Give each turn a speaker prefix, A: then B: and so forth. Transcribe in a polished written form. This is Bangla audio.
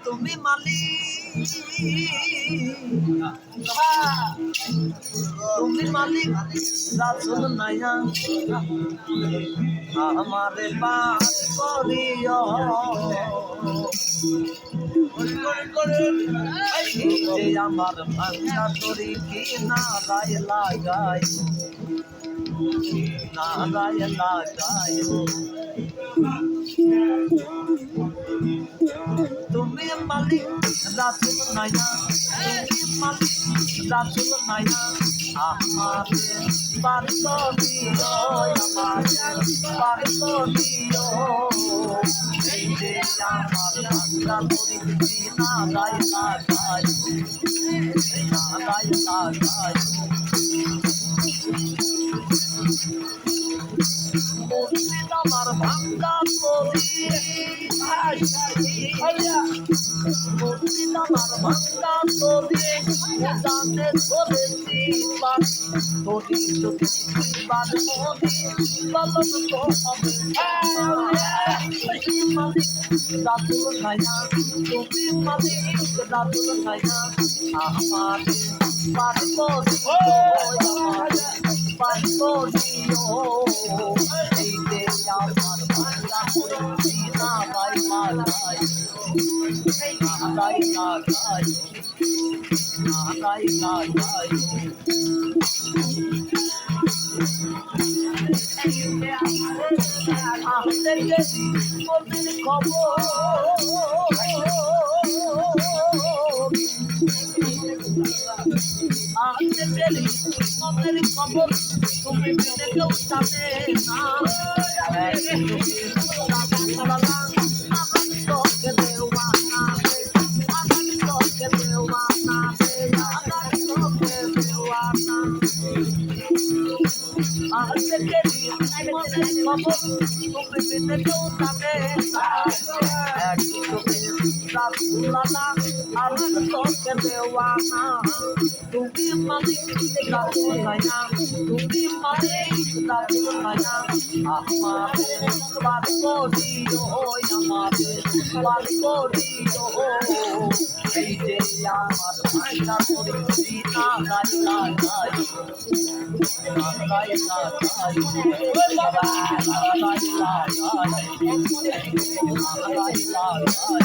A: তুমি মালিক, তুমি মালিক রাসূল নাইয়া আমারে পার করিও যে আমার ভাঙা তরি কি না গায়ে লাগাই না গায়ে লাগাই তুমি মালিক রাসূল নাইয়া তুমি মালিক রাসূল নাইয়া আমারে পার করিও আমারে পার করিও যে আমার ভাঙা তরি কি না গায়ে লাগাই না গায়ে লাগাই মুর্শিদ আমার ভাঙ্গা তরি মুর্শিদ আমার ভাঙ্গা তরি জানে ধরেছি তরি যদি বাদ মনি বলন তো হবে মালিক রাসূল নাইয়া তুমি মালিক রাসূল নাইয়া আমার পার করিও পার করিও এই যে আমার ভাঙা তরি না গায়ে লাগাই না গায়ে লাগাই না গায়ে লাগাই আসতে গেছি মোদের খবর আসতে গেলি মোদের খবর তুমি বিনে কেউ জানে না আমার তোকে দেওয়ানা আমার তোকে দেওয়ানা আমার তোকে দেওয়ানা আসতে গেলি মোদের খবর তুমি বিনে কেউ জানে না রাসূলুল্লাহ আমার তোকে দেওয়ানা তুমি মালিক রাসূল নাইয়া তুমি মালিক রাসূল নাইয়া আমারে পার করিও আমারে পার করিও এই যে আমার ভাঙা তরি না গায়ে লাগাই না গায়ে লাগাই না গায়ে লাগাই না গায়ে লাগাই